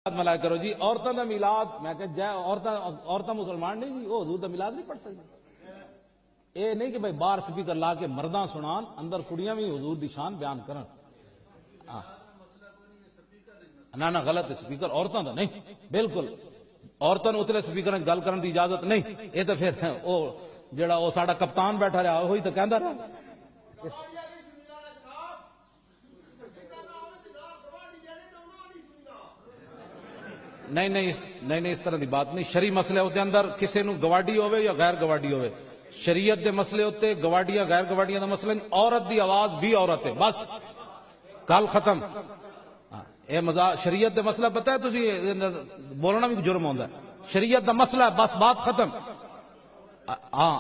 ملایا کرو جی عورتوں کا میلاد میں کہ جائے عورتیں مسلمان نہیں جی وہ حضور کا میلاد نہیں پڑھ سکتی یہ نہیں کہ بھائی باہر سپیکر لا کے مرداں سنان اندر کڑیاں بھی حضور دی شان بیان کرن نہ غلط ہے سپیکر عورتوں کا نہیں بالکل عورتوں اتلے سپیکر گل کرن دی اجازت نہیں یہ تو پھر وہ جڑا وہ ساڈا کپتان بیٹھا رہا وہی تو کہندا رہا نہیں اس طرح دی بات نہیں شرعی مسئلے ہوتے اندر کسی نو گواڈی ہوئے یا غیر گواڈی ہوئے شریعت دے مسئلے ہوتے گواڈیاں غیر گواڈیاں دا مسئلہ نہیں عورت دی آواز بھی عورت ہے بس کال ختم اے شریعت دے مسئلہ پتہ ہے تسی بولنا بھی جرم ہوندا ہے شریعت دا مسئلہ ہے بس بات ختم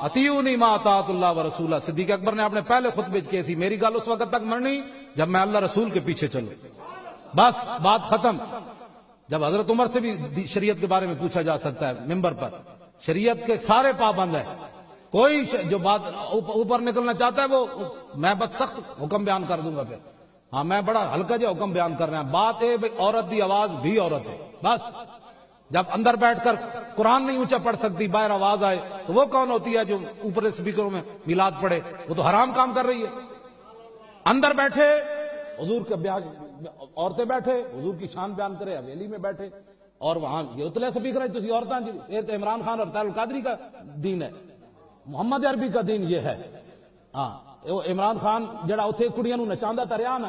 اطیعونی ما اطاعت اللہ و رسولہ صدیق اکبر نے اپنے پہلے خطبے کی سی میری گل اس وقت تک مننی جب میں اللہ رسول کے پیچھے چلوں بس بات ختم جب حضرت عمر سے بھی شریعت کے بارے میں پوچھا جا سکتا ہے ممبر پر شریعت کے سارے پابند ہیں کوئی جو بات اوپر نکلنا چاہتا ہے وہ میں بس سخت حکم بیان کر دوں گا پھر ہاں میں بڑا ہلکا جا حکم بیان کر رہا ہوں بات ہے عورت دی آواز بھی عورت ہے بس جب اندر بیٹھ کر قرآن نہیں اونچا پڑھ سکتی باہر آواز آئے تو وہ کون ہوتی ہے جو اوپر سپیکروں میں میلاد پڑھے وہ تو حرام کام کر رہی ہے اندر بیٹھے حضور کا بیان عورتیں بیٹھے حضور کی شان بیان کرے حویلی میں بیٹھے اور وہاں یہ اتلے سپیکر ہے تسی عورتاں جی یہ تو عمران خان اور طاہر القادری کا دین ہے محمد عربی کا دین یہ ہے ہاں عمران خان جڑا اتھے کڑیاں نو نچاندا تا رہیا نا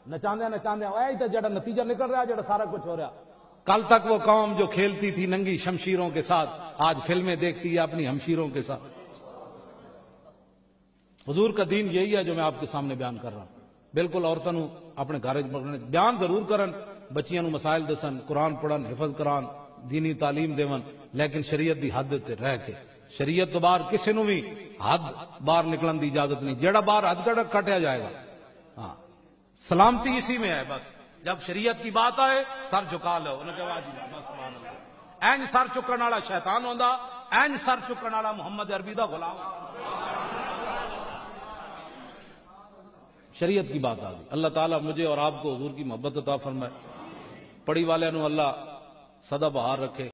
نچاندے اے تے جڑا نتیجہ نکل رہا جڑا سارا کچھ ہو رہا کل تک وہ قوم جو کھیلتی تھی ننگی شمشیروں کے ساتھ آج فلمیں دیکھتی ہے اپنی ہمشیروں کے ساتھ حضور کا دین یہی ہے جو میں آپ کے سامنے بیان کر رہا ہوں بالکل عورتوں اپنے گھر بیان ضرور کرن بچیاں نو مسائل دسن قرآن پڑھن حفظ کران دینی تعلیم دیون لیکن شریعت دی حد تے رہ کے شریعت تو باہر کسی نو بھی حد باہر نکلن دی اجازت نہیں جیڑا باہر حد کٹیا جائے گا ہاں سلامتی اسی میں ہے بس جب شریعت کی بات آئے سر جھکا لو انہوں نے کہا این سر چکن والا شیطان ہوندا این سر چکن والا محمد عربی دا غلام شریعت کی بات آ گئی اللہ تعالیٰ مجھے اور آپ کو حضور کی محبت عطا فرمائے پڑھی والے نو اللہ سدا بہار رکھے